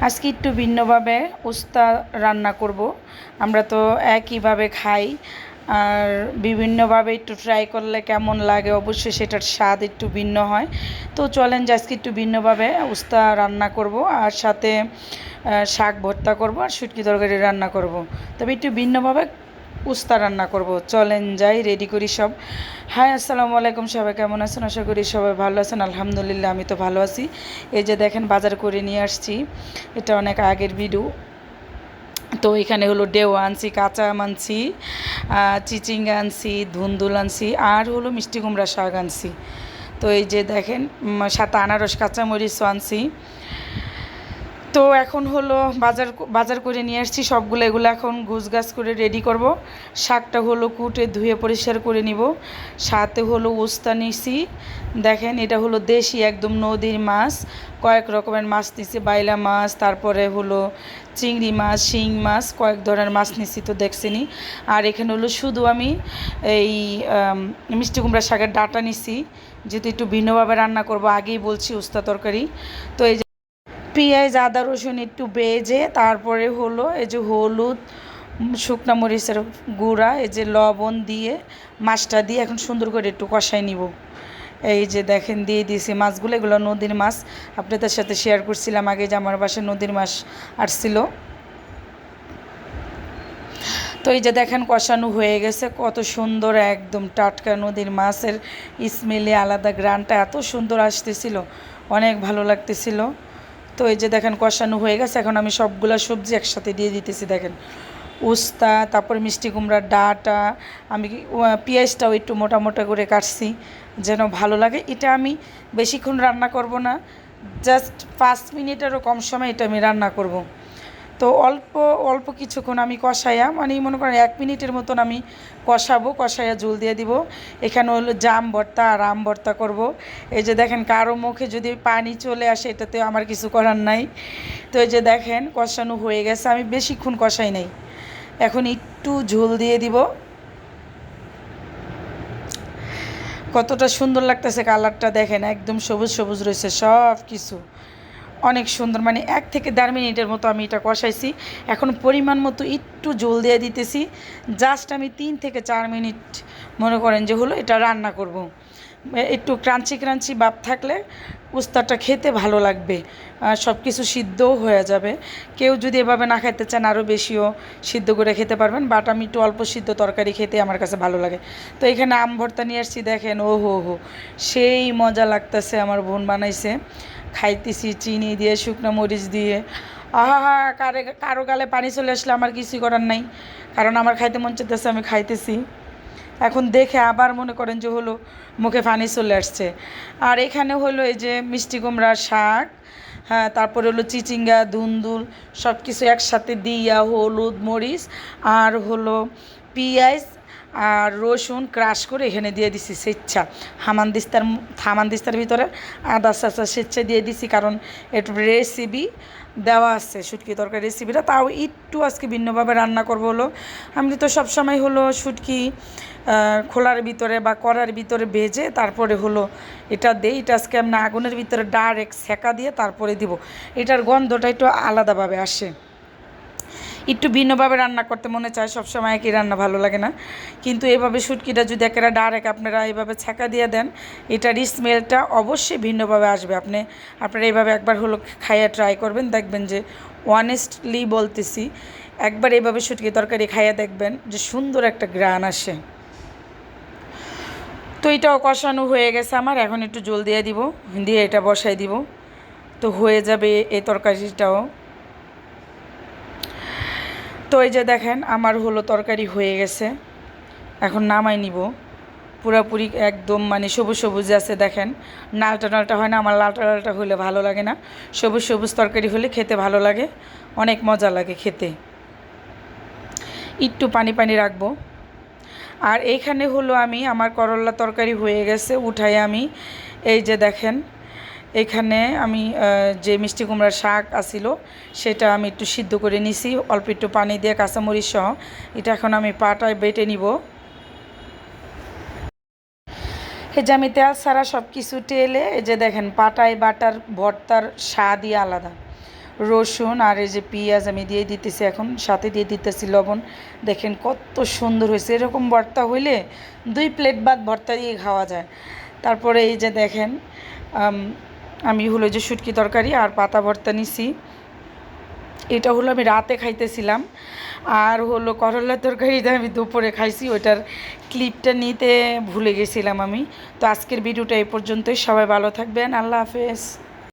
আজকে একটু ভিন্নভাবে উস্তা রান্না করব। আমরা তো একইভাবে খাই, আর বিভিন্নভাবে একটু ট্রাই করলে কেমন লাগে অবশ্যই সেটার স্বাদ একটু ভিন্ন হয়। তো চলেন যে আজকে একটু ভিন্নভাবে উস্তা রান্না করব, আর সাথে শাক ভর্তা করব, আর শুটকি তরকারি রান্না করব। তবে একটু ভিন্নভাবে উস্তা রান্না করব। চলেন যাই, রেডি করি সব। হাই, আসসালামু আলাইকুম, সবাই কেমন আছেন? আশা করি সবাই ভালো আছেন। আলহামদুলিল্লাহ, আমি তো ভালো আছি। এই যে দেখেন, বাজার করে নিয়ে আসছি। এটা অনেক আগের ভিডিও। তো এখানে হলো ডেও আনছি, কাঁচা আম আনছি, চিচিঙ্গা আনছি, ধুন্দুল আনছি, আর হলো মিষ্টি কুমড়া শাক আনছি। তো এই যে দেখেন, সাথে আনারস কাঁচামরিচও আনছি। তো এখন হলো বাজার বাজার করে নিয়ে আসছি সবগুলো। এগুলো এখন গুছগাছ করে রেডি করব। শাকটা হলো কুটে ধুয়ে পরিষ্কার করে নিব। সাথে হলো উস্তা নিছি। দেখেন, এটা হলো দেশি একদম নদীর মাছ। কয়েক রকমের মাছ নিছি, বাইলা মাছ, তারপরে হলো চিংড়ি মাছ, শিং মাছ, কয়েক ধরনের মাছ নিছি, তো দেখছিনি। আর এখানে হলো শুধু আমি এই মিষ্টি কুমড়া শাকের ডাঁটা নিছি, যেহেতু একটু ভিন্নভাবে রান্না করব। আগেই বলছি উস্তা তরকারি। তো এই পেঁয়াজ আদা রসুন একটু ভেজে তারপরে হলো এই যে হলুদ, শুকনো মরিচের গুঁড়া, এই যে লবণ দিয়ে মাছটা দিয়ে এখন সুন্দর করে একটু কষাই নিব। এই যে দেখেন, দিয়ে দিয়েছি মাছগুলো। এগুলো নদীর মাছ, আপনাদের সাথে শেয়ার করছিলাম আগে যে আমার বাসায় নদীর মাছ আসছিল। তো এই যে দেখেন, কষানো হয়ে গেছে। কত সুন্দর একদম টাটকা নদীর মাছের স্মেলে আলাদা গ্রানটা এত সুন্দর আসতেছিল, অনেক ভালো লাগতেছিল। তো এই যে দেখেন, কষানো হয়ে গেছে। এখন আমি সবগুলা সবজি একসাথে দিয়ে দিতেছি। দেখেন, উস্তা, তারপর মিষ্টি কুমড়ার ডাঁটা, আমি পেঁয়াজটাও একটু মোটা মোটা করে কাটছি যেন ভালো লাগে। এটা আমি বেশিক্ষণ রান্না করব না, জাস্ট 5 মিনিটেরও কম সময় এটা আমি রান্না করব। তো অল্প অল্প কিছুক্ষণ আমি কষাইয়া, মানে মনে করেন 1 মিনিটের মতন আমি কষাবো। কষাইয়া জল দিয়ে দিব। এখানে হলো জাম ভর্তা আর আম ভর্তা করব। এই যে দেখেন, কারো মুখে যদি পানি চলে আসে এটাতে আমার কিছু করার নাই। তো এই যে দেখেন, কষানো হয়ে গেছে। আমি বেশিক্ষণ কষাই নাই, এখন একটু ঝোল দিয়ে দিব। কতটা সুন্দর লাগতেছে কালারটা, দেখেন একদম সবুজ সবুজ রয়েছে সব কিছু, অনেক সুন্দর। মানে 1 থেকে দেড় মিনিটের মতো আমি এটা কষাইছি। এখন পরিমাণ মতো একটু জল দিয়ে দিতেছি। জাস্ট আমি 3 থেকে 4 মিনিট মনে করেন যে হলো এটা রান্না করব। একটু ক্রাঞ্চি ক্রাঞ্চি ভাব থাকলে উস্তাটা খেতে ভালো লাগবে, সব কিছু সিদ্ধও হয়ে যাবে। কেউ যদি এভাবে না খেতে চান আরও বেশিও সিদ্ধ করে খেতে পারবেন, বাট আমি একটু অল্প সিদ্ধ তরকারি খেতে আমার কাছে ভালো লাগে। তো এখানে আম ভর্তা নিয়ে আসছি। দেখেন, ও হো হো, সেই মজা লাগতেছে। আমার বোন বানাইছে, খাইতেছি চিনি দিয়ে, শুকনো মরিচ দিয়ে। আহা, কারো গালে পানি চলে আসলে আমার কিছুই করার নাই, কারণ আমার খাইতে মন চাইতেছে, আমি খাইতেছি। এখন দেখে আবার মনে করেন যে হলো মুখে পানি চলে আসছে। আর এখানে হলো এই যে মিষ্টি কুমড়ার শাক, হ্যাঁ, তারপরে হলো চিচিঙ্গা, ধুন্দুল, সব কিছু একসাথে দিয়া হলুদ মরিচ আর হলো পেঁয়াজ আর রসুন ক্রাশ করে এখানে দিয়ে দিছি স্বেচ্ছা। হামানদিস্তার ভিতরে আদা চাচা স্বেচ্ছা দিয়ে দিছি, কারণ একটু রেসিপি দেওয়া আছে শুটকি তরকারি রেসিপিটা। তাও একটু আজকে ভিন্নভাবে রান্না করবো। হলো আমি তো সবসময় হলো শুটকি খোলার ভিতরে বা কড়ার ভিতরে ভেজে তারপরে হলো এটা দেই। এটা আজকে আমি আগুনের ভিতরে ডাইরেক্ট সেকা দিয়ে তারপরে দিব। এটার গন্ধটা একটু আলাদাভাবে আসে। একটু ভিন্নভাবে রান্না করতে মনে চায়, সবসময় একই রান্না ভালো লাগে না। কিন্তু এভাবে শুটকিটা যদি একেবারে ডাইরেক্ট আপনারা এইভাবে ছেঁকা দিয়ে দেন, এটার স্মেলটা অবশ্যই ভিন্নভাবে আসবে। আপনারা এইভাবে একবার হলো খাইয়া ট্রাই করবেন, দেখবেন যে অনেস্টলি বলতেছি, একবার এইভাবে শুটকি তরকারি খাইয়া দেখবেন যে সুন্দর একটা গ্রান আসে। তো এটাও কষানো হয়ে গেছে আমার। এখন একটু জল দিয়ে দিব, দিয়ে এটা বসাই দিব, তো হয়ে যাবে এই তরকারিটাও। তো এই যে দেখেন, আমার হলো তরকারি হয়ে গেছে, এখন নামাই নিব। পুরাপুরি একদম মানে সবুজ সবুজ আছে। দেখেন, নালটা নালটা হয় না, আমার লালটা লালটা হলে ভালো লাগে না। সবুজ সবুজ তরকারি হলে খেতে ভালো লাগে, অনেক মজা লাগে খেতে। একটু পানি পানি রাখবো। আর এইখানে হলো আমি, আমার করল্লা তরকারি হয়ে গেছে, উঠাই আমি। এই যে দেখেন, এখানে আমি যে মিষ্টি কুমড়ার শাক আছিল সেটা আমি একটু সিদ্ধ করে নিছি অল্প একটু পানি দিয়ে, কাঁচামরিচ সহ। এটা এখন আমি পাটায় বেটে নিব। এই যে আমি তেল ছাড়া সব কিছু টেলে, এই যে দেখেন, পাটায় বাটার ভর্তার স্বাদই আলাদা, রসুন আর এই যে পেঁয়াজ আমি দিয়ে দিতেছি, এখন সাথে দিয়ে দিতেছি লবণ। দেখেন কত সুন্দর হয়েছে, এরকম ভর্তা হইলে 2 প্লেট ভাত ভর্তা দিয়ে খাওয়া যায়। তারপরে এই যে দেখেন আমি হলো যে শুটকি তরকারি আর পাতা ভর্তা নিছি, এটা হলো আমি রাতে খাইতেছিলাম। আর হলো করলার তরকারিটা আমি দুপুরে খাইছি, ওইটার ক্লিপটা নিতে ভুলে গেছিলাম আমি। তো আজকের ভিডিওটা এই পর্যন্তই, সবাই ভালো থাকবেন, আল্লাহ হাফেজ।